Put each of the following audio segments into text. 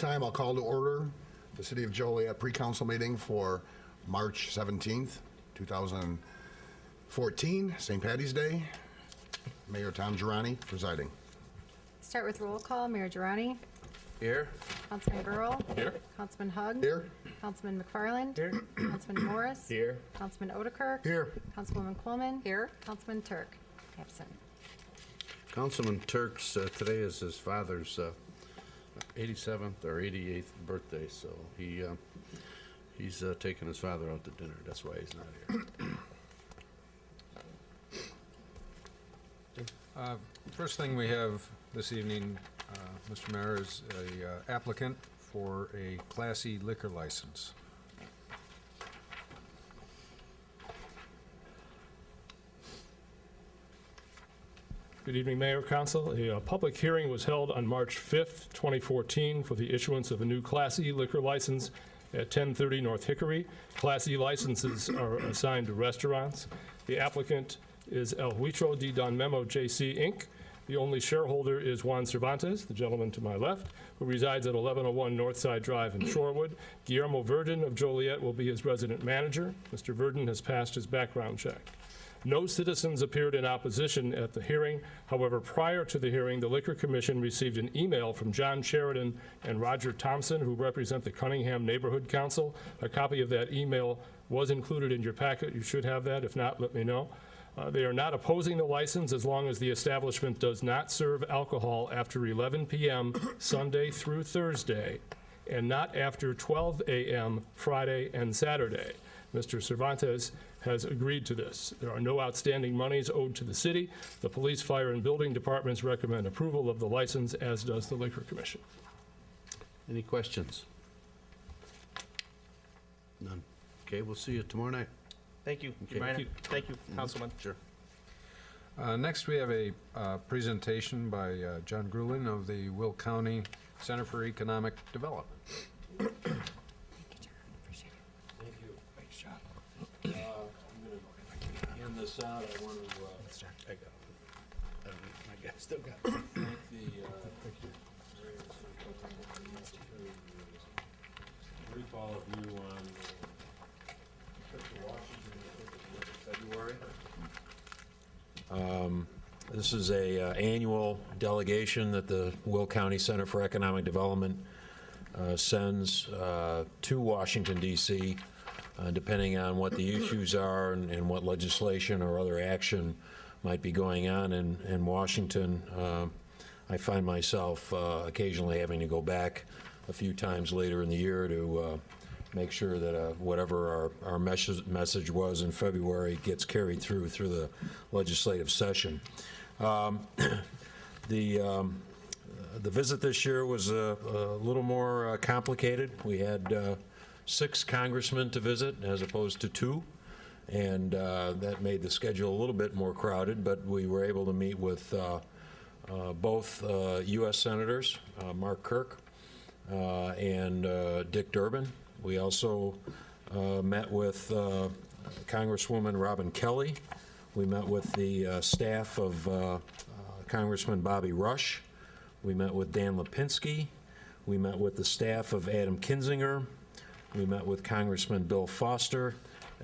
time, I'll call to order the City of Joliet pre-council meeting for March 17th, 2014, St. Patty's Day. Mayor Tom Girani presiding. Start with roll call. Mayor Girani. Here. Councilman Burrell. Here. Councilman Hug. Here. Councilman McFarland. Here. Councilman Morris. Here. Councilman Odekirk. Here. Councilwoman Coleman. Here. Councilman Turk. Absent. Councilman Turk's, today is his father's 87th or 88th birthday, so he's taking his father out to dinner. That's why he's not here. First thing we have this evening, Mr. Mayor, is a applicant for a Class E liquor license. Good evening, Mayor, Council. A public hearing was held on March 5th, 2014 for the issuance of a new Class E liquor license at 1030 North Hickory. Class E licenses are assigned to restaurants. The applicant is El Huitro de Don Memo JC Inc. The only shareholder is Juan Cervantes, the gentleman to my left, who resides at 1101 Northside Drive in Shorewood. Guillermo Verdon of Joliet will be his resident manager. Mr. Verdon has passed his background check. No citizens appeared in opposition at the hearing. However, prior to the hearing, the Liquor Commission received an email from John Sheridan and Roger Thompson, who represent the Cunningham Neighborhood Council. A copy of that email was included in your packet. You should have that. If not, let me know. They are not opposing the license as long as the establishment does not serve alcohol after 11 p.m. Sunday through Thursday and not after 12 a.m. Friday and Saturday. Mr. Cervantes has agreed to this. There are no outstanding monies owed to the city. The police, fire, and building departments recommend approval of the license, as does the Liquor Commission. Any questions? None. Okay, we'll see you tomorrow night. Thank you. Okay. Minor. Thank you. Thank you, Councilman. Sure. Next, we have a presentation by John Grulin of the Will County Center for Economic Development. Thank you, John. Appreciate it. Thank you. Thanks, John. I'm going to hand this out. I want to, I got it. My guy still got it. Thank the, brief all of you on trip to Washington in February. This is a annual delegation that the Will County Center for Economic Development sends to Washington, D.C., depending on what the issues are and what legislation or other action might be going on in Washington. I find myself occasionally having to go back a few times later in the year to make sure that whatever our message was in February gets carried through the legislative session. The visit this year was a little more complicated. We had 6 congressmen to visit as opposed to 2, and that made the schedule a little bit more crowded, but we were able to meet with both U.S. Senators, Mark Kirk and Dick Durbin. We also met with Congresswoman Robin Kelly. We met with the staff of Congressman Bobby Rush. We met with Dan Lipinski. We met with the staff of Adam Kinzinger. We met with Congressman Bill Foster,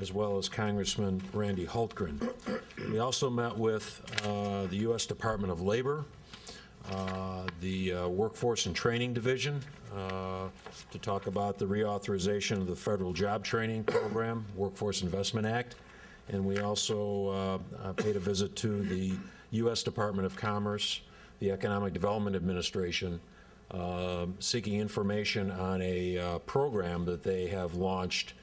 as well as Congressman Randy Hultgren. We also met with the U.S. Department of Labor, the Workforce and Training Division, to talk about the reauthorization of the Federal Job Training Program, Workforce Investment Act. And we also paid a visit to the U.S. Department of Commerce, the Economic Development Administration, seeking information on a program that they have launched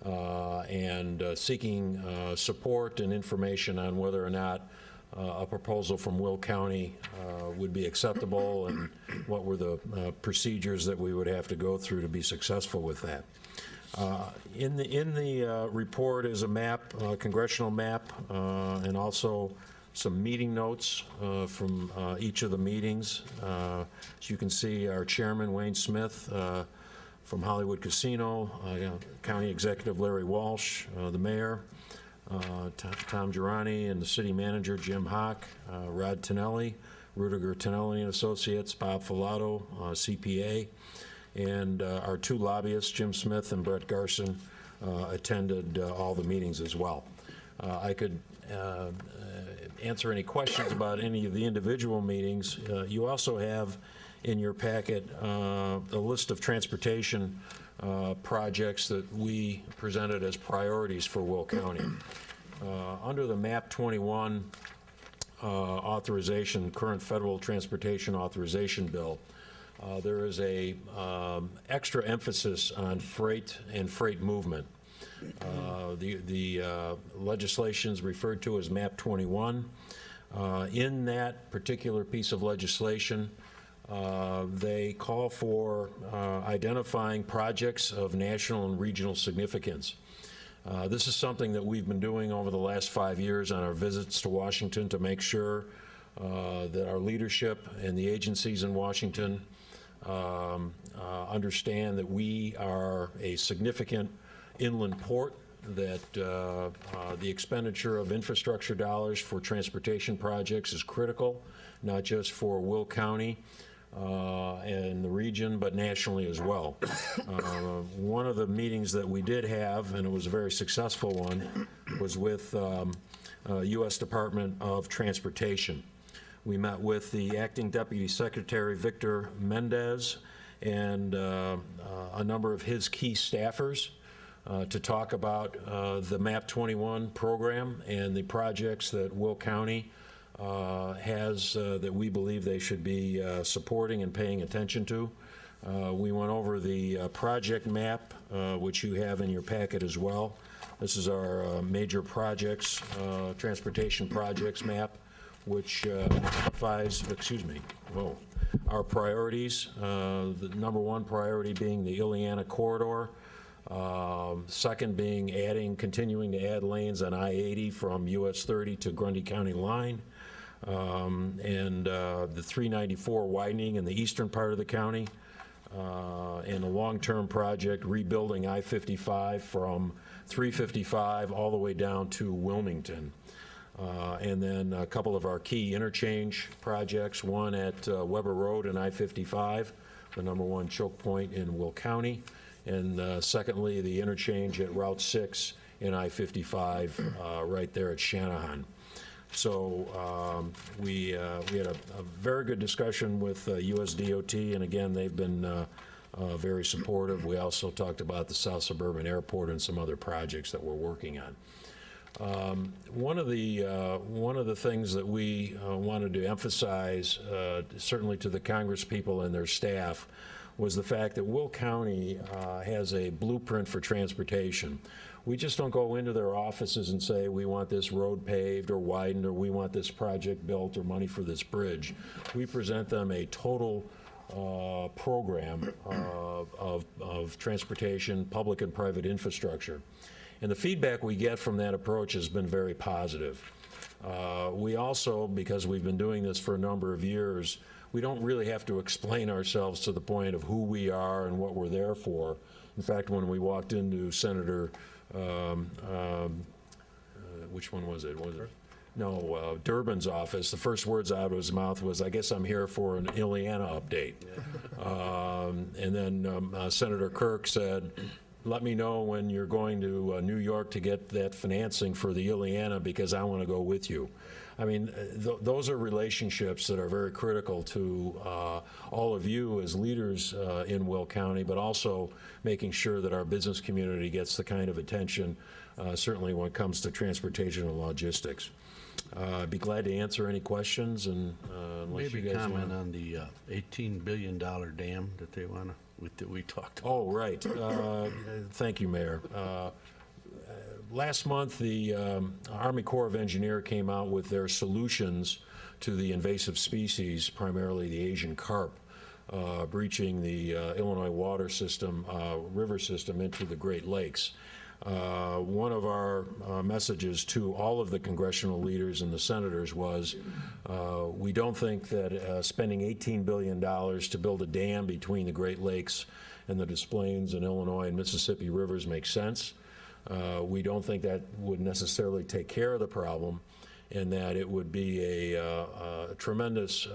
and seeking support and information on whether or not a proposal from Will County would be acceptable and what were the procedures that we would have to go through to be successful with that. In the report is a map, a congressional map, and also some meeting notes from each of the meetings. As you can see, our chairman, Wayne Smith, from Hollywood Casino, County Executive Larry Walsh, the mayor, Tom Girani, and the city manager, Jim Hock, Rod Tonelli, Rudiger Tonelli and Associates, Bob Filato, CPA, and our two lobbyists, Jim Smith and Brett Garson, attended all the meetings as well. I could answer any questions about any of the individual meetings. You also have in your packet a list of transportation projects that we presented as priorities for Will County. Under the MAP 21 authorization, current federal transportation authorization bill, there is a extra emphasis on freight and freight movement. The legislation is referred to as MAP 21. In that particular piece of legislation, they call for identifying projects of national and regional significance. This is something that we've been doing over the last 5 years on our visits to Washington to make sure that our leadership and the agencies in Washington understand that we are a significant inland port, that the expenditure of infrastructure dollars for transportation projects is critical, not just for Will County and the region, but nationally as well. One of the meetings that we did have, and it was a very successful one, was with U.S. Department of Transportation. We met with the Acting Deputy Secretary, Victor Mendez, and a number of his key staffers to talk about the MAP 21 program and the projects that Will County has that we believe they should be supporting and paying attention to. We went over the project map, which you have in your packet as well. This is our major projects, transportation projects map, which identifies, our priorities. The number one priority being the Ileana corridor. Second being continuing to add lanes on I-80 from US 30 to Grundy County line. And the 394 widening in the eastern part of the county. And a long-term project rebuilding I-55 from 355 all the way down to Wilmington. And then a couple of our key interchange projects, one at Weber Road and I-55, the number one choke point in Will County, and secondly, the interchange at Route 6 in I-55 right there at Shanahan. So we had a very good discussion with US DOT, and again, they've been very supportive. We also talked about the South Suburban Airport and some other projects that we're working on. One of the things that we wanted to emphasize, certainly to the Congress people and their staff, was the fact that Will County has a blueprint for transportation. We just don't go into their offices and say, we want this road paved or widened, or we want this project built, or money for this bridge. We present them a total program of transportation, public and private infrastructure. And the feedback we get from that approach has been very positive. We also, because we've been doing this for a number of years, we don't really have to explain ourselves to the point of who we are and what we're there for. In fact, when we walked into Senator, which one was it? No, Durbin's office, the first words out of his mouth was, I guess I'm here for an Ileana update. And then Senator Kirk said, let me know when you're going to New York to get that financing for the Ileana, because I want to go with you. I mean, those are relationships that are very critical to all of you as leaders in Will County, but also making sure that our business community gets the kind of attention, certainly when it comes to transportation and logistics. I'd be glad to answer any questions, and unless you Maybe guys comment want. on the $18 billion dam that they want to, that we talked about. Oh, right. Thank you, Mayor. Last month, the Army Corps of Engineers came out with their solutions to the invasive species, primarily the Asian carp, breaching the Illinois water system, river system into the Great Lakes. One of our messages to all of the congressional leaders and the senators was, we don't think that spending $18 billion to build a dam between the Great Lakes and the Des Plaines and Illinois and Mississippi rivers makes sense. We don't think that would necessarily take care of the problem. and that it would be a tremendous,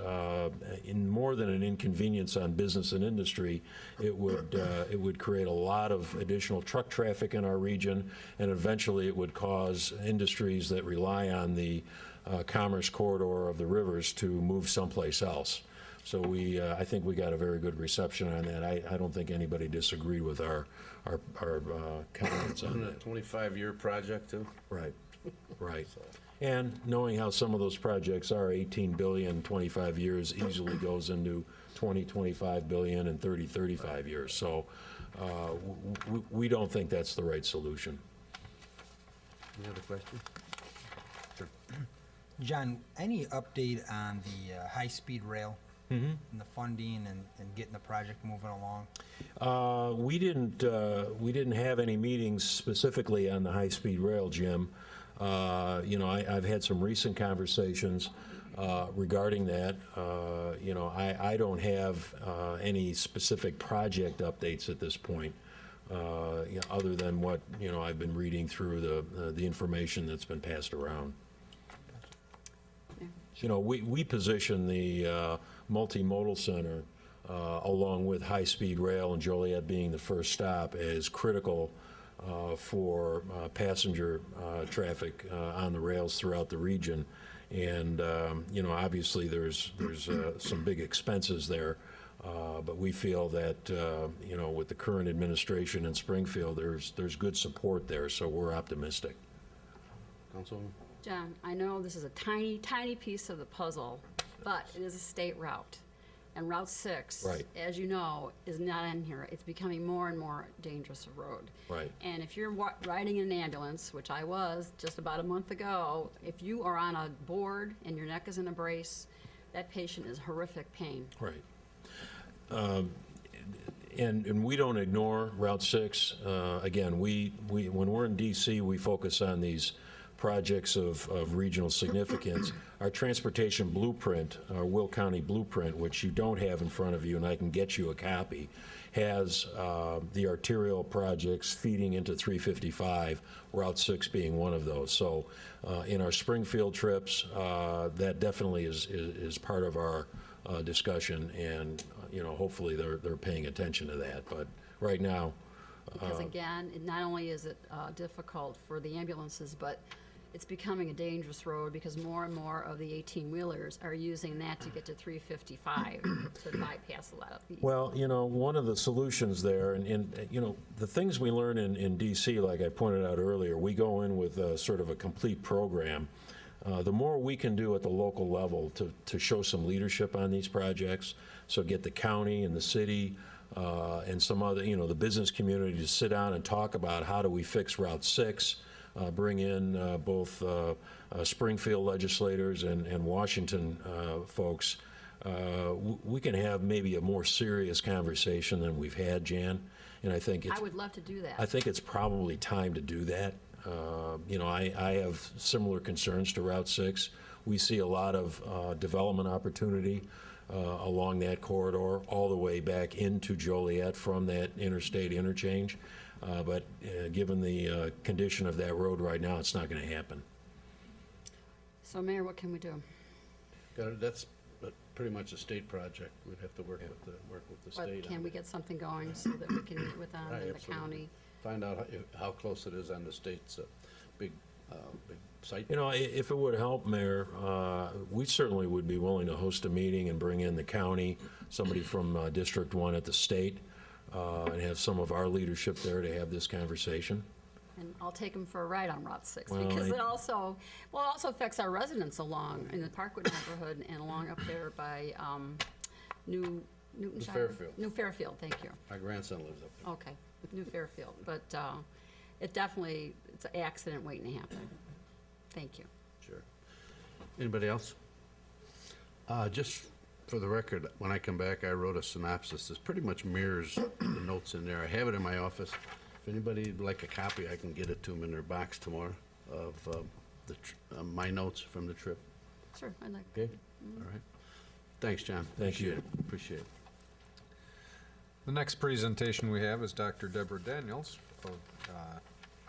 in more than an inconvenience on business and industry, it would create a lot of additional truck traffic in our region, and eventually it would cause industries that rely on the commerce corridor of the rivers to move someplace else. So I think we got a very good reception on that. I don't think anybody disagreed with our comments on Isn't that. it a 25-year project, too? Right, right. And knowing how some of those projects are, 18 billion, 25 years easily goes into 20, 25 billion and 30, 35 years. So we don't think that's the right solution. Any other questions? John, any update on the high-speed rail? And the funding and getting the project moving along? We didn't have any meetings specifically on the high-speed rail, Jim. I've had some recent conversations regarding that. I don't have any specific project updates at this point, other than what, I've been reading through the information that's been passed around. We position the multimodal center, along with high-speed rail and Joliet being the first stop, as critical for passenger traffic on the rails throughout the region. And, obviously there's some big expenses there, but we feel that, with the current administration in Springfield, there's good support there, so we're optimistic. Councilwoman? John, I know this is a tiny, tiny piece of the puzzle, but it is a state route. And Route 6, Right. as you know, is not in here. It's becoming more and more dangerous a road. Right. And if you're riding in an ambulance, which I was just about a month ago, if you are on a board and your neck is in a brace, that patient is horrific pain. Right. And we don't ignore Route 6. Again, we when we're in DC, we focus on these projects of regional significance. Our transportation blueprint, our Will County blueprint, which you don't have in front of you, and I can get you a copy, has the arterial projects feeding into 355, Route 6 being one of those. So in our Springfield trips, that definitely is part of our discussion, and hopefully they're paying attention to that. But right now, Because again, not only is it difficult for the ambulances, but it's becoming a dangerous road because more and more of the 18-wheelers are using that to get to 355 to bypass a lot of the. well, one of the solutions there, and the things we learn in DC, like I pointed out earlier, we go in with sort of a complete program. The more we can do at the local level to show some leadership on these projects, so get the county and the city and some other, the business community to sit down and talk about how do we fix Route 6, bring in both Springfield legislators and Washington folks. We can have maybe a more serious conversation than we've had, Jan, and I think I would love to do that. I think it's probably time to do that. I have similar concerns to Route 6. We see a lot of development opportunity along that corridor, all the way back into Joliet from that interstate interchange. But given the condition of that road right now, it's not going to happen. So Mayor, what can we do? That's pretty much a state project. We'd have to work with the state. But can on we that. get something going so that we can meet with them Right, and the absolutely. county? Find out how close it is on the state's big site. If it would help, Mayor, we certainly would be willing to host a meeting and bring in the county, somebody from District 1 at the state, and have some of our leadership there to have this conversation. And I'll take them for a ride on Route 6 Well, because I- it also affects our residents along in the Parkwood neighborhood and along up there by Newtonshire. Fairfield. New Fairfield, thank you. My grandson lives up there. Okay, with New Fairfield, but it's an accident waiting to happen. Thank you. Sure. Anybody else? Just for the record, when I come back, I wrote a synopsis. This pretty much mirrors the notes in there. I have it in my office. If anybody would like a copy, I can get it to them in their box tomorrow of my notes from the trip. Sure, I'd like. Okay? All right. Thanks, John. Thank you. Appreciate it. The next presentation we have is Dr. Deborah Daniels of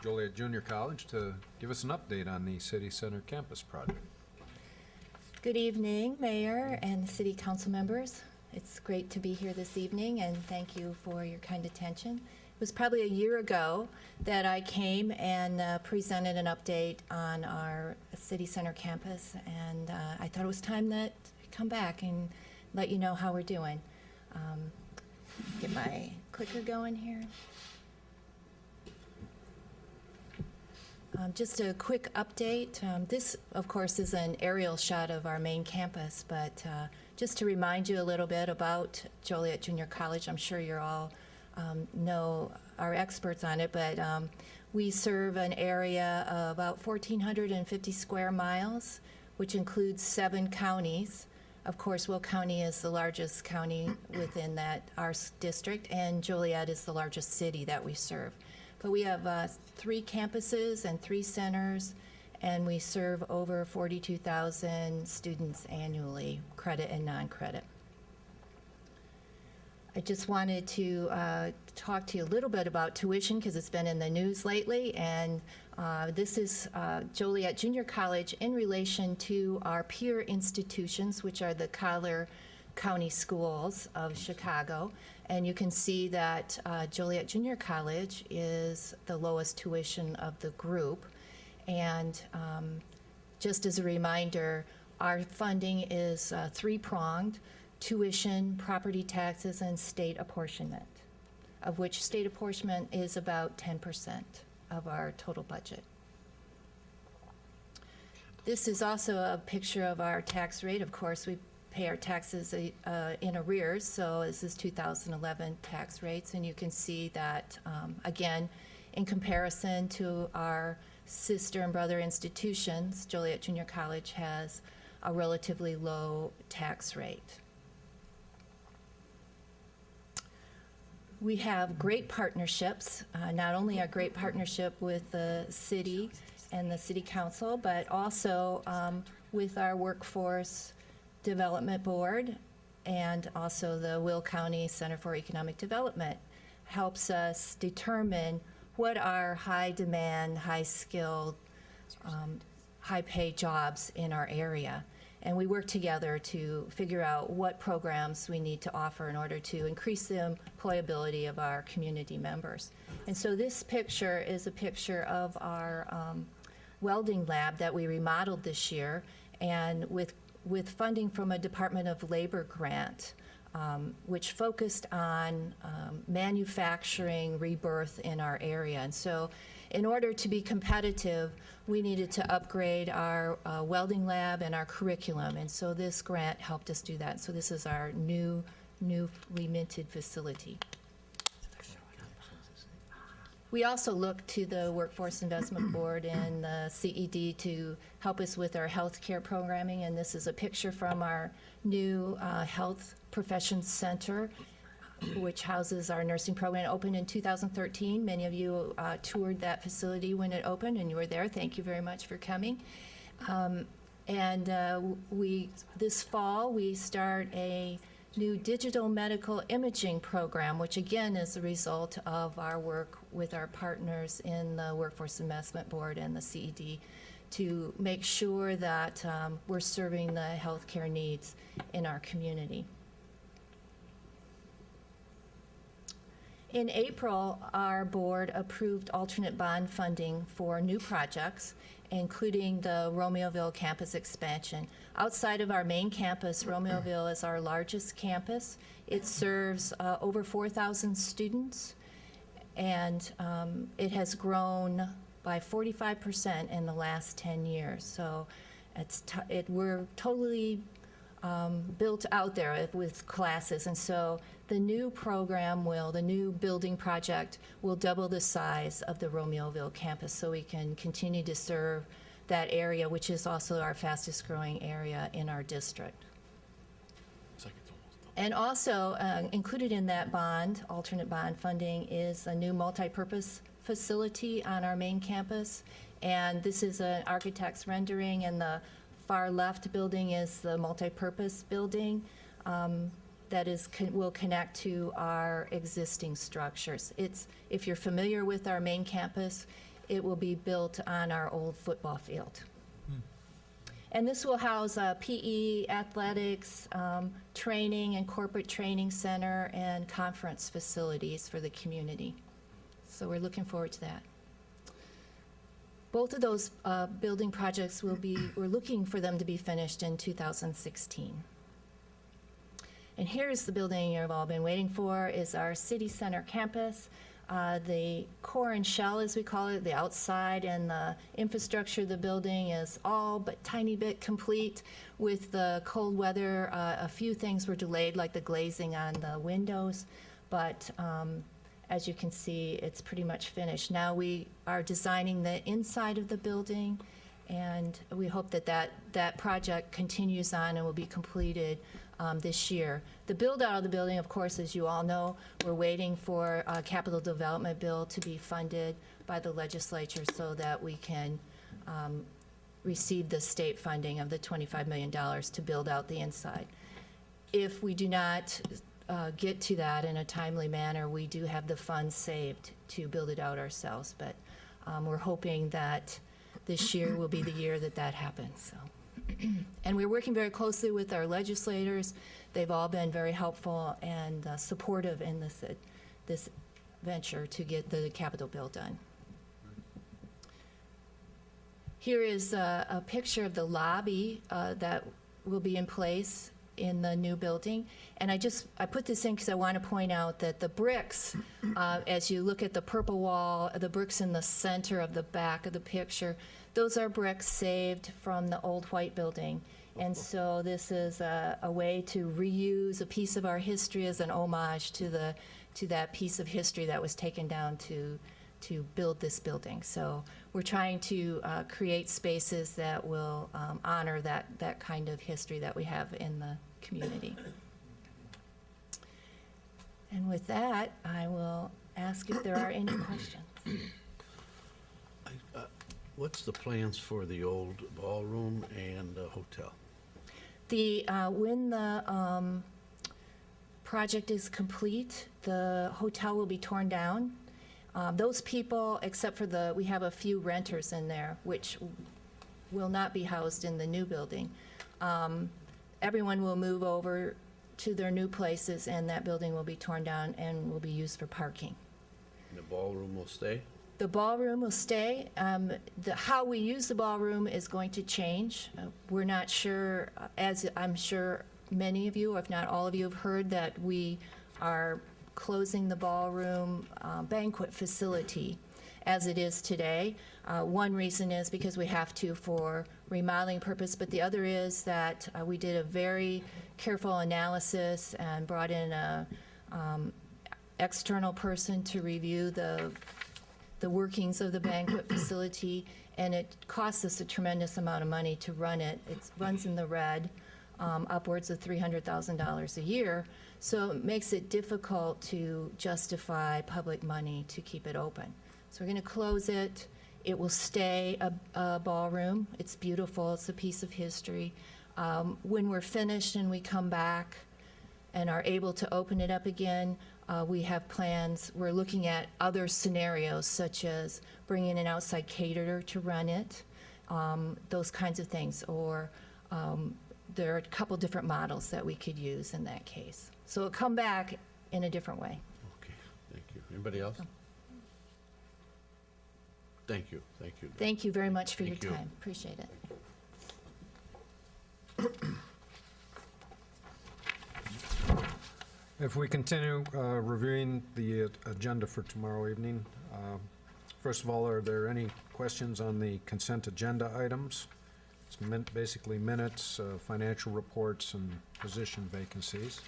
Joliet Junior College to give us an update on the City Center campus project. Good evening, Mayor and City Council members. It's great to be here this evening, and thank you for your kind attention. It was probably a year ago that I came and presented an update on our city center campus, and I thought it was time that I come back and let you know how we're doing. Get my clicker going here. Just a quick update. This, of course, is an aerial shot of our main campus, but just to remind you a little bit about Joliet Junior College, I'm sure you're all are experts on it, but we serve an area of about 1,450 square miles, which includes 7 counties. Of course, Will County is the largest county within our district, and Joliet is the largest city that we serve. But we have 3 campuses and 3 centers, and we serve over 42,000 students annually, credit and non-credit. I just wanted to talk to you a little bit about tuition because it's been in the news lately, and this is Joliet Junior College in relation to our peer institutions, which are the Collier County Schools of Chicago. And you can see that Joliet Junior College is the lowest tuition of the group. And just as a reminder, our funding is 3-pronged: tuition, property taxes, and state apportionment, of which state apportionment is about 10% of our total budget. This is also a picture of our tax rate. Of course, we pay our taxes in arrears, so this is 2011 tax rates, and you can see that, again, in comparison to our sister and brother institutions, Joliet Junior College has a relatively low tax rate. We have great partnerships, not only a great partnership with the city and the city council, but also with our workforce Development Board, and also the Will County Center for Economic Development helps us determine what are high-demand, high-skilled, high-paid jobs in our area. And we work together to figure out what programs we need to offer in order to increase the employability of our community members. And so this picture is a picture of our welding lab that we remodeled this year, and with funding from a Department of Labor grant, which focused on manufacturing rebirth in our area. And so in order to be competitive, we needed to upgrade our welding lab and our curriculum. And so this grant helped us do that. So this is our newly minted facility. We also look to the Workforce Investment Board and the CED to help us with our healthcare programming, and this is a picture from our new Health Professions Center, which houses our nursing program. It opened in 2013. Many of you toured that facility when it opened, and you were there. Thank you very much for coming. This fall, we start a new digital medical imaging program, which again is a result of our work with our partners in the Workforce Investment Board and the CED to make sure that we're serving the healthcare needs in our community. In April, our board approved alternate bond funding for new projects, including the Romeoville campus expansion. Outside of our main campus, Romeoville is our largest campus. It serves over 4,000 students, and it has grown by 45% in the last 10 years. So we're totally built out there with classes, and so the new program the new building project will double the size of the Romeoville campus, so we can continue to serve that area, which is also our fastest growing area in our district. And also included in that alternate bond funding, is a new multipurpose facility on our main campus, and this is an architect's rendering, and the far left building is the multipurpose building that will connect to our existing structures. If you're familiar with our main campus, it will be built on our old football field. And this will house PE, athletics, training and corporate training center, and conference facilities for the community. So we're looking forward to that. Both of those building projects we're looking for them to be finished in 2016. And here's the building you've all been waiting for, is our city center campus. The core and shell, as we call it, the outside and the infrastructure of the building is all but tiny bit complete. With the cold weather, a few things were delayed, like the glazing on the windows, but as you can see, it's pretty much finished. Now we are designing the inside of the building, and we hope that that project continues on and will be completed this year. The build-out of the building, of course, as you all know, we're waiting for a capital development bill to be funded by the legislature so that we can receive the state funding of the $25 million to build out the inside. If we do not get to that in a timely manner, we do have the funds saved to build it out ourselves, but we're hoping that this year will be the year that happens. So. And we're working very closely with our legislators. They've all been very helpful and supportive in this venture to get the Capitol bill done. Here is a picture of the lobby that will be in place in the new building. And I put this in because I want to point out that the bricks, as you look at the purple wall, the bricks in the center of the back of the picture, those are bricks saved from the old white building. And so this is a way to reuse a piece of our history as an homage to that piece of history that was taken down to build this building. So we're trying to create spaces that will honor that kind of history that we have in the community. And with that, I will ask if there are any questions. What's the plans for the old ballroom and hotel? When the project is complete, the hotel will be torn down. Those people, except for we have a few renters in there, which will not be housed in the new building. Everyone will move over to their new places, and that building will be torn down and will be used for parking. The ballroom will stay? The ballroom will stay. How we use the ballroom is going to change. We're not sure, as I'm sure many of you, if not all of you, have heard that we are closing the ballroom banquet facility as it is today. One reason is because we have to for remodeling purpose, but the other is that we did a very careful analysis and brought in a external person to review the workings of the banquet facility, and it costs us a tremendous amount of money to run it. It runs in the red, upwards of $300,000 a year, so it makes it difficult to justify public money to keep it open. So we're going to close it. It will stay a ballroom. It's beautiful. It's a piece of history. When we're finished and we come back and are able to open it up again, we have plans. We're looking at other scenarios, such as bringing an outside caterer to run it, those kinds of things. Or there are a couple different models that we could use in that case. So it'll come back in a different way. Okay, thank you. Anybody else? Thank you, thank you. Thank you very much for your Thank you. time. Appreciate it. If we continue reviewing the agenda for tomorrow evening, first of all, are there any questions on the consent agenda items? It's basically minutes, financial reports, and position vacancies.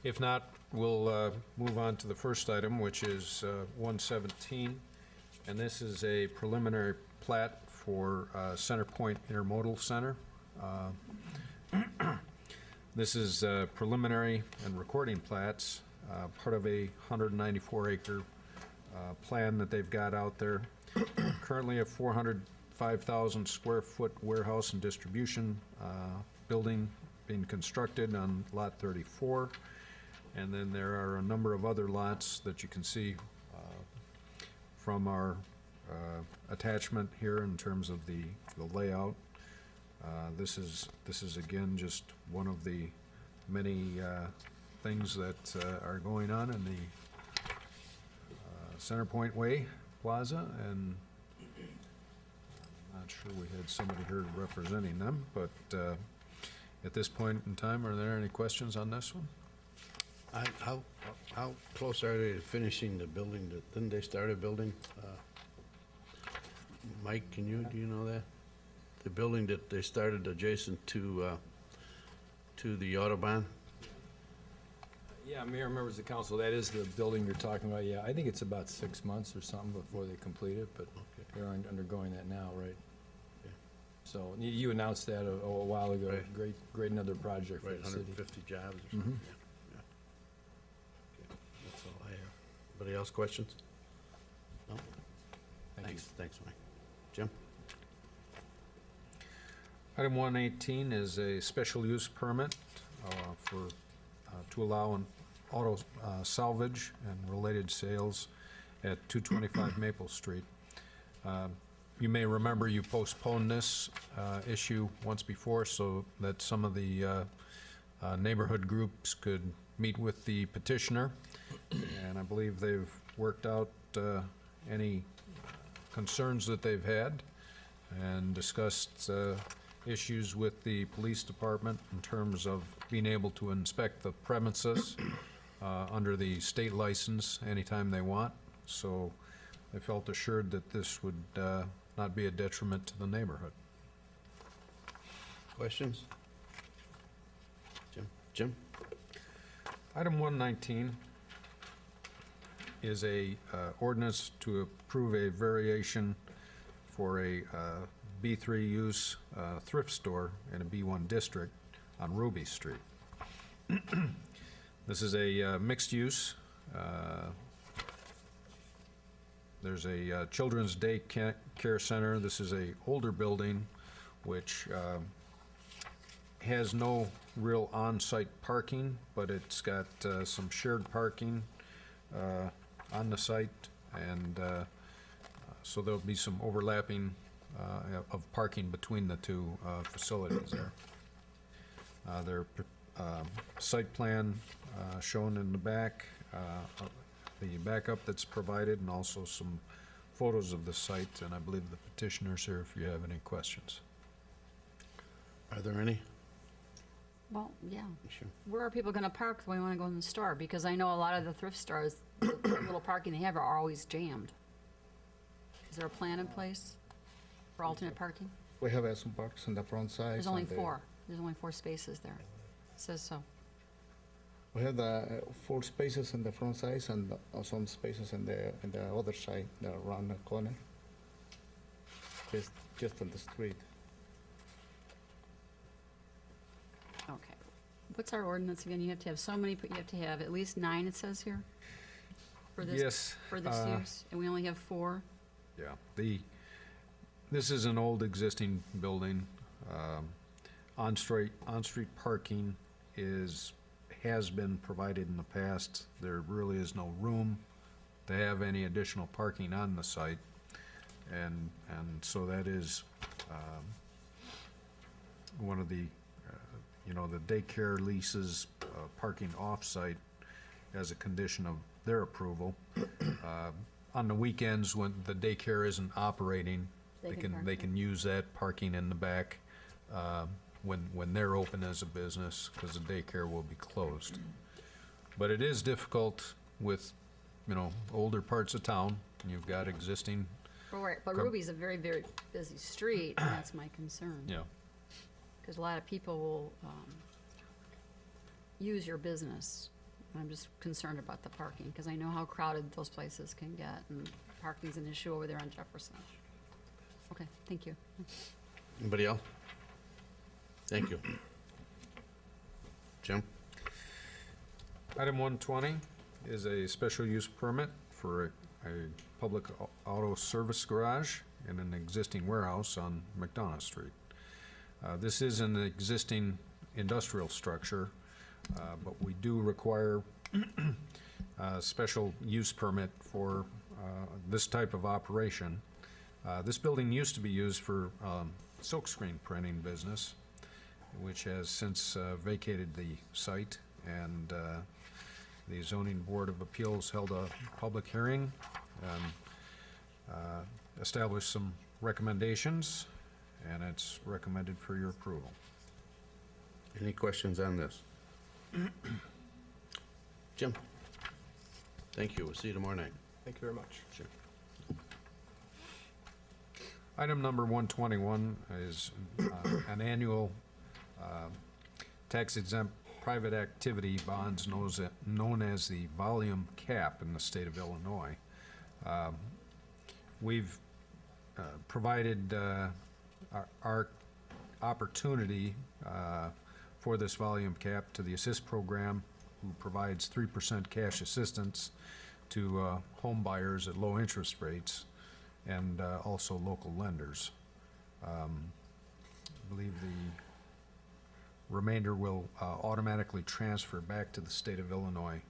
If not, we'll move on to the first item, which is 117, and this is a preliminary plat for Center Point Intermodal Center. This is preliminary and recording plats, part of a 194-acre plan that they've got out there. Currently a 405,000 square foot warehouse and distribution building being constructed on lot 34. And then there are a number of other lots that you can see from our attachment here in terms of the layout. This is again just one of the many things that are going on in the Centerpoint Way Plaza, and I'm not sure we had somebody here representing them, but at this point in time, are there any questions on this one? How close are they to finishing the building? Didn't they start a building? Mike, do you know that? The building that they started adjacent to the Autobahn? Yeah, Mayor, members of the council, that is the building you're talking about, yeah. I think it's about 6 months or something before they complete it, but they're undergoing that now, right? Okay. So you announced that a while ago. Right. Great another project for Right, the city. 150 jobs or something? Yeah. Okay, that's all I have. Anybody else questions? No? Thanks, Mike. Jim? Item 118 is a special use permit to allow an auto salvage and related sales at 225 Maple Street. You may remember you postponed this issue once before so that some of the neighborhood groups could meet with the petitioner, and I believe they've worked out any concerns that they've had and discussed issues with the police department in terms of being able to inspect the premises under the state license anytime they want. So I felt assured that this would not be a detriment to the neighborhood. Questions? Jim? Item 119 is a ordinance to approve a variation for a B3 use thrift store in a B1 district on Ruby Street. This is a mixed use. There's a children's day care center. This is a older building which has no real on-site parking, but it's got some shared parking on the site, and so there'll be some overlapping of parking between the two facilities there. Their site plan shown in the back, the backup that's provided, and also some photos of the site, and I believe the petitioner's here if you have any questions. Are there any? Well, yeah. Sure. Where are people gonna park when they wanna go in the store? Because I know a lot of the thrift stores, the little parking they have are always jammed. Is there a plan in place for alternate parking? We have some parks on the front side. There's only four. There's only 4 spaces there. It says so. We have the 4 spaces in the front side and some spaces in the other side, around the corner. Just on the street. Okay. What's our ordinance again? You have to have so many, you have to have at least 9, it says here? For this, Yes, for this use, and we only have 4? Yeah, this is an old existing building. On-street parking has been provided in the past. There really is no room to have any additional parking on the site. And so that is one of the, the daycare leases parking off-site as a condition of their approval. On the weekends, when the daycare isn't operating, They can park they there. can use that parking in the back when they're open as a business, because the daycare will be closed. But it is difficult with, older parts of town. You've got existing, But Ruby's a very, very busy street, and that's my concern. yeah. Because a lot of people will use your business. I'm just concerned about the parking, because I know how crowded those places can get, and parking's an issue over there on Jefferson. Okay, thank you. Anybody else? Thank you. Jim? Item 120 is a special use permit for a public auto service garage in an existing warehouse on McDonough Street. This is an existing industrial structure, but we do require a special use permit for this type of operation. This building used to be used for silkscreen printing business, which has since vacated the site, and the Zoning Board of Appeals held a public hearing and established some recommendations, and it's recommended for your approval. Any questions on this? Jim? Thank you. We'll see you tomorrow night. Thank you very much. Sure. Item number 121 is an annual tax-exempt private activity bonds known as the volume cap in the state of Illinois. We've provided our opportunity for this volume cap to the Assist program, who provides 3% cash assistance to home buyers at low interest rates, and also local lenders. I believe the remainder will automatically transfer back to the state of Illinois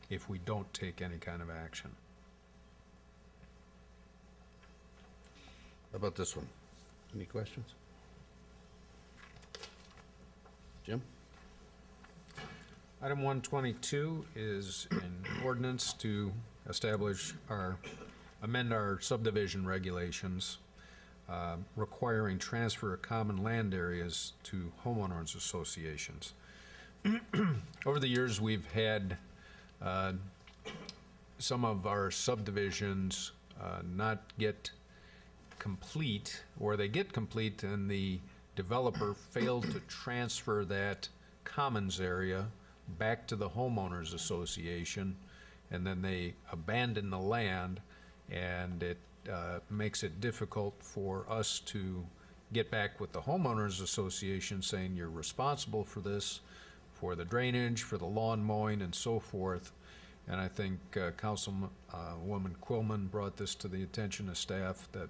if we don't take any kind of action. How about this one? Any questions? Jim? Item 122 is an ordinance to amend our subdivision regulations, requiring transfer of common land areas to homeowners associations. Over the years, we've had some of our subdivisions not get complete, or they get complete and the developer failed to transfer that commons area back to the homeowners association, and then they abandon the land, and it makes it difficult for us to get back with the homeowners association saying you're responsible for this, for the drainage, for the lawn mowing, and so forth. And I think Councilwoman Quillman brought this to the attention of staff, that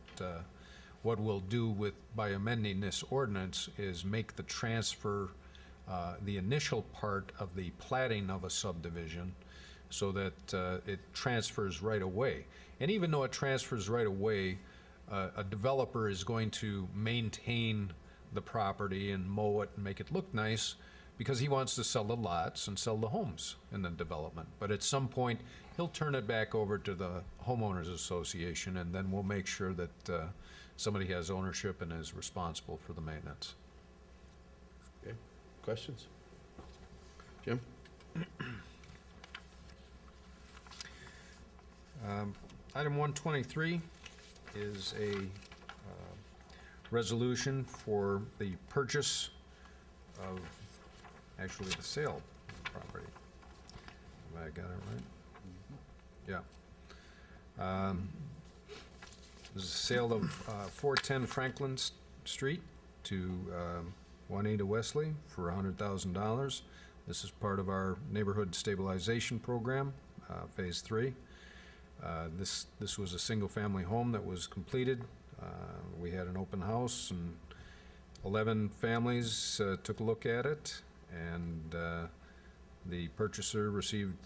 what we'll do by amending this ordinance is make the transfer the initial part of the platting of a subdivision, so that it transfers right away. And even though it transfers right away, a developer is going to maintain the property and mow it and make it look nice, because he wants to sell the lots and sell the homes in the development. But at some point, he'll turn it back over to the homeowners association, and then we'll make sure that somebody has ownership and is responsible for the maintenance. Okay. Questions? Jim? Item 123 is a resolution for the purchase of, actually the sale of the property. Have I got it right? Yeah. There's a sale of 410 Franklin Street to Juanita Wesley for $100,000. This is part of our neighborhood stabilization program, Phase 3. This was a single-family home that was completed. We had an open house, and 11 families took a look at it, and the purchaser received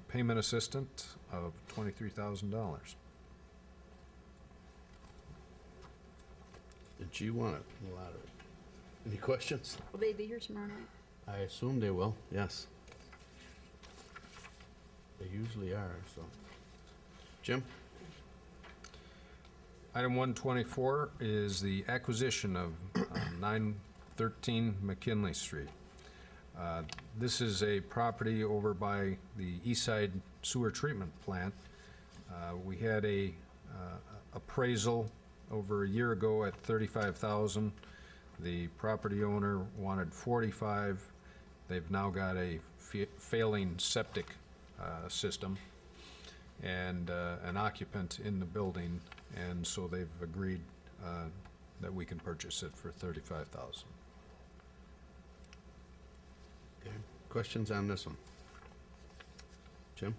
payment assistance of $23,000. Did you want it? A lot of it. Any questions? Will they be here tomorrow night? I assume they will, yes. They usually are, so. Jim? Item 124 is the acquisition of 913 McKinley Street. This is a property over by the East Side Sewer Treatment Plant. We had a appraisal over a year ago at $35,000. The property owner wanted $45,000. They've now got a failing septic system and an occupant in the building, and so they've agreed that we can purchase it for $35,000. Okay. Questions on this one? Jim?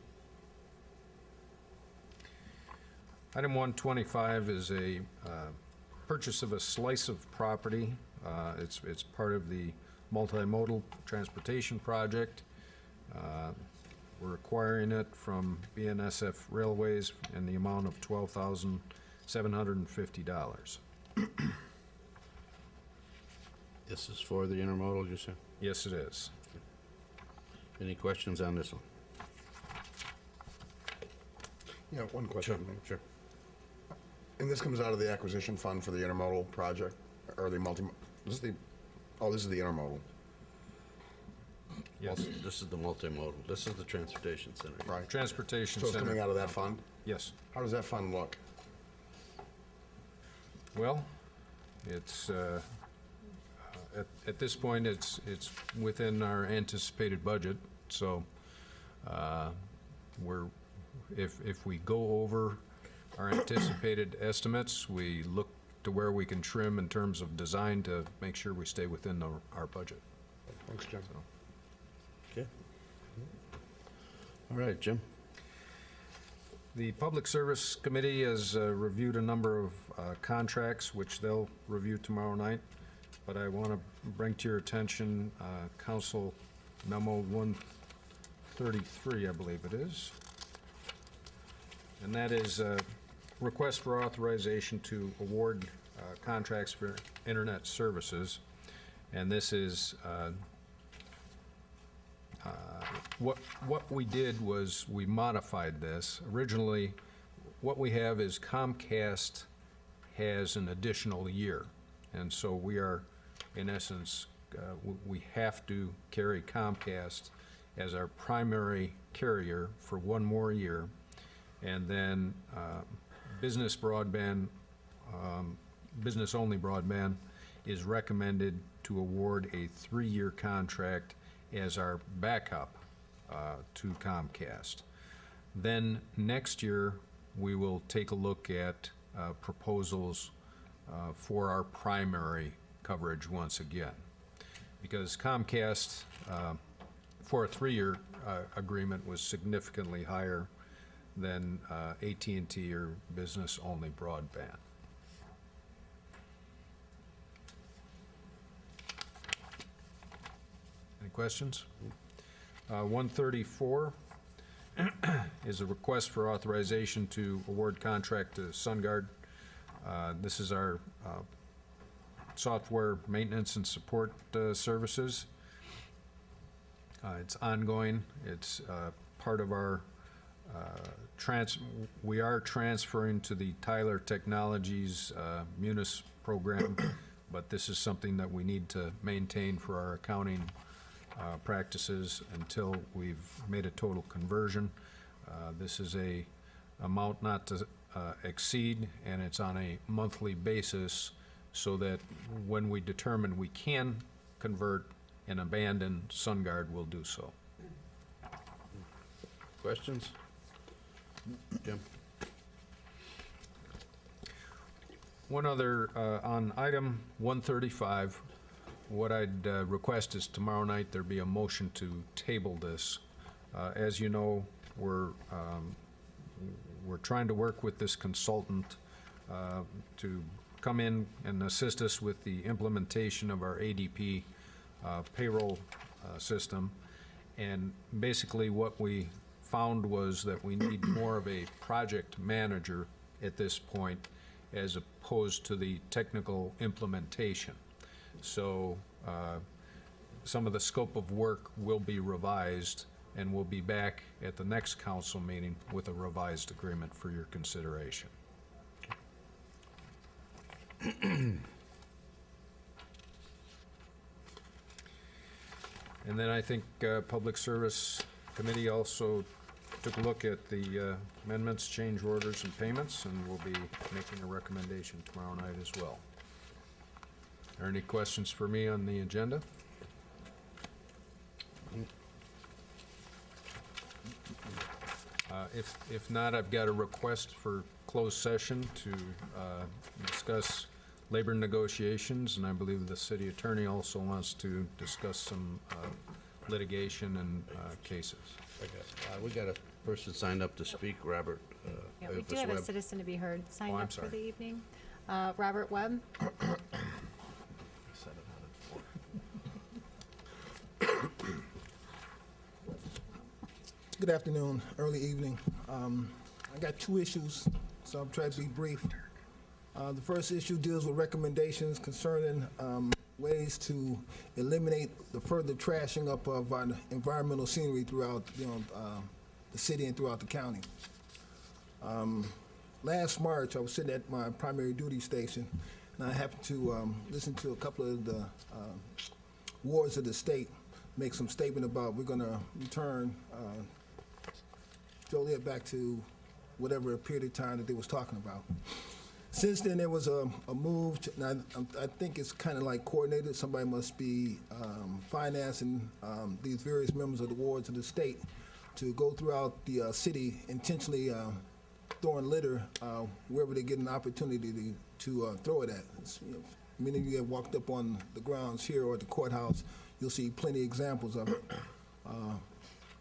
Item 125 is a purchase of a slice of property. It's part of the multimodal transportation project. We're acquiring it from BNSF Railways in the amount of $12,700. $750. This is for the intermodal, you said? Yes, it is. Any questions on this one? Yeah, one question. Sure. And this comes out of the acquisition fund for the intermodal project, or the this is the intermodal, Yes. This is the multimodal. This is the transportation center. right? Transportation So it's coming Center. out of that fund? Yes. How does that fund look? Well, it's, at this point, it's within our anticipated budget, so if we go over our anticipated estimates, we look to where we can trim in terms of design to make sure we stay within our budget. Thanks, Jim. Okay. All right, Jim? The Public Service Committee has reviewed a number of contracts, which they'll review tomorrow night, but I want to bring to your attention Council Memo 133, I believe it is. And that is a request for authorization to award contracts for internet services. And this is, what we did was we modified this. Originally, what we have is Comcast has an additional year. And so we are, in essence, we have to carry Comcast as our primary carrier for one more year. And then business broadband, business-only broadband is recommended to award a 3-year contract as our backup to Comcast. Then next year, we will take a look at proposals for our primary coverage once again. Because Comcast, for a 3-year agreement, was significantly higher than AT&T or business-only broadband. Any questions? 134 is a request for authorization to award contract to SunGard. This is our software maintenance and support services. It's ongoing. It's part of our we are transferring to the Tyler Technologies Munis program, but this is something that we need to maintain for our accounting practices until we've made a total conversion. This is a amount not to exceed, and it's on a monthly basis so that when we determine we can convert and abandon, SunGard will do so. Questions? Jim? One other, on item 135, what I'd request is tomorrow night there be a motion to table this. As you know, we're trying to work with this consultant to come in and assist us with the implementation of our ADP payroll system. And basically what we found was that we need more of a project manager at this point as opposed to the technical implementation. So some of the scope of work will be revised, and we'll be back at the next council meeting with a revised agreement for your consideration. And then I think Public Service Committee also took a look at the amendments, change orders, and payments, and will be making a recommendation tomorrow night as well. Are there any questions for me on the agenda? If not, I've got a request for closed session to discuss labor negotiations, and I believe the city attorney also wants to discuss some litigation and cases. We got a person signed up to speak, Robert. Yeah, we do Rufus have a Webb. citizen to be heard signed I'm up for sorry. the evening. Robert Webb? Good afternoon, early evening. I got two issues, so I'll try to be brief. The first issue deals with recommendations concerning ways to eliminate the further trashing up of our environmental scenery throughout, the city and throughout the county. Last March, I was sitting at my primary duty station, and I happened to listen to a couple of the wards of the state make some statement about we're going to return Joliet back to whatever period of time that they was talking about. Since then, there was a move, and I think it's kind of like coordinated. Somebody must be financing these various members of the wards of the state to go throughout the city intentionally throwing litter wherever they get an opportunity to throw it at. Many of you have walked up on the grounds here or at the courthouse. You'll see plenty of examples of it.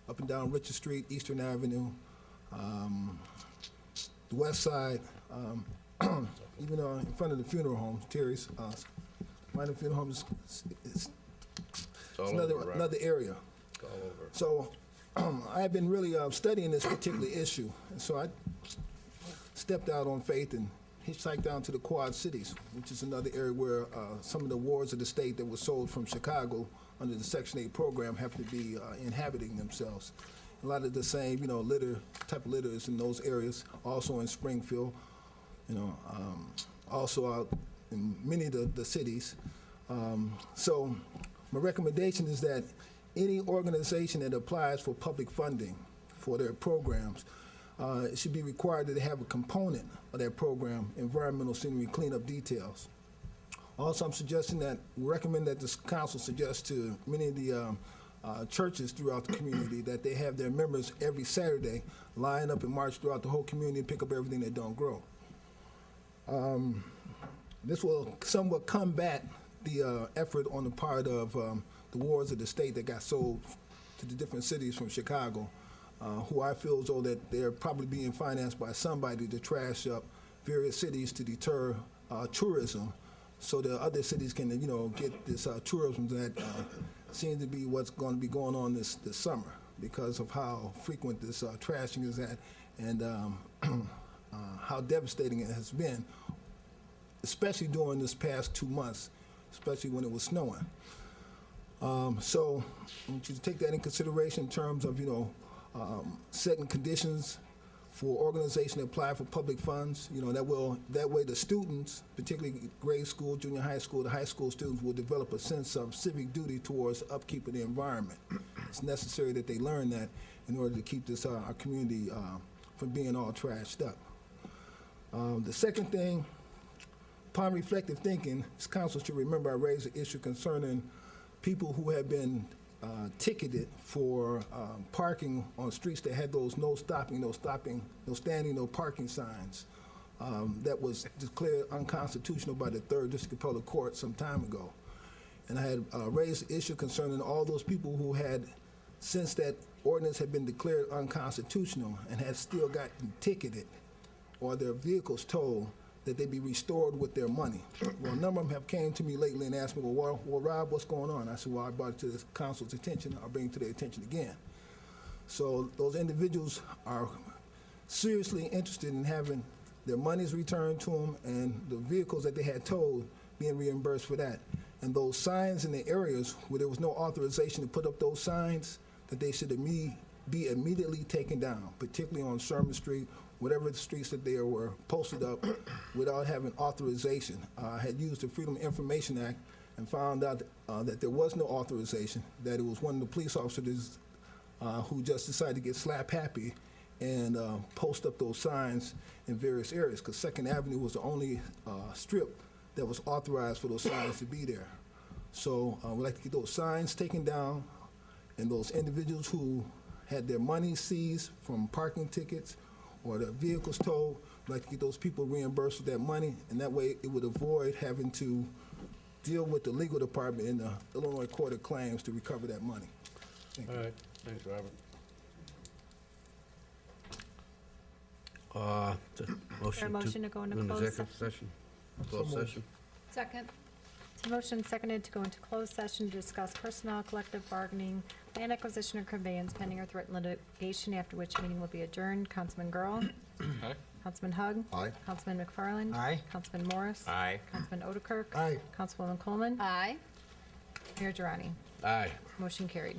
Up and down Richard Street, Eastern Avenue, the west side, even in front of the funeral home, Terry's, minor funeral home is another area. It's all over. So I've been really studying this particular issue, and so I stepped out on faith and hitchhiked down to the Quad Cities, which is another area where some of the wards of the state that were sold from Chicago under the Section 8 program happen to be inhabiting themselves. A lot of the same, type of litter is in those areas, also in Springfield, also out in many of the cities. So my recommendation is that any organization that applies for public funding for their programs, it should be required that they have a component of that program, environmental scenery cleanup details. Also, I'm suggesting that, we recommend that this council suggests to many of the churches throughout the community that they have their members every Saturday line up and march throughout the whole community and pick up everything that don't grow. This will somewhat combat the effort on the part of the wards of the state that got sold to the different cities from Chicago, who I feel as though that they're probably being financed by somebody to trash up various cities to deter tourism, so the other cities can, get this tourism that seems to be what's going to be going on this summer because of how frequent this trashing is at and how devastating it has been, especially during this past 2 months, especially when it was snowing. So I want you to take that in consideration in terms of, setting conditions for organizations that apply for public funds. That way the students, particularly grade school, junior high school, the high school students will develop a sense of civic duty towards upkeep of the environment. It's necessary that they learn that in order to keep this our community from being all trashed up. The second thing, upon reflective thinking, this council should remember I raised the issue concerning people who have been ticketed for parking on streets that had those no stopping, no standing, no parking signs. That was declared unconstitutional by the 3rd District Appellate Court some time ago. And I had raised the issue concerning all those people who had, since that ordinance had been declared unconstitutional and had still gotten ticketed or their vehicles towed, that they be restored with their money. Well, a number of them have came to me lately and asked me, well, Rob, what's going on? I said, well, I brought it to the council's attention. I'll bring it to their attention again. So those individuals are seriously interested in having their monies returned to them and the vehicles that they had towed being reimbursed for that. And those signs in the areas where there was no authorization to put up those signs, that they should be immediately taken down, particularly on Sherman Street, whatever the streets that they were posted up without having authorization. I had used the Freedom of Information Act and found out that there was no authorization, that it was one of the police officers who just decided to get slap happy and post up those signs in various areas, because 2nd Avenue was the only strip that was authorized for those signs to be there. So we'd like to get those signs taken down, and those individuals who had their money seized from parking tickets or their vehicles towed, we'd like to get those people reimbursed with that money, and that way it would avoid having to deal with the legal department in the Illinois Court of Claims to recover that money. Thank you. All right, thanks, Robert. Is there a motion to go into closed executive session? Closed moved. session? Second. It's motion seconded to go into closed session to discuss personnel, collective bargaining, land acquisition or conveyance pending or threatened litigation, after which meeting will be adjourned. Councilman Girl? Aye. Councilman Hug? Aye. Councilman McFarland? Aye. Councilman Morris? Aye. Councilman Otterkirk? Aye. Councilwoman Coleman? Aye. Mayor Durrani? Aye. Motion carried.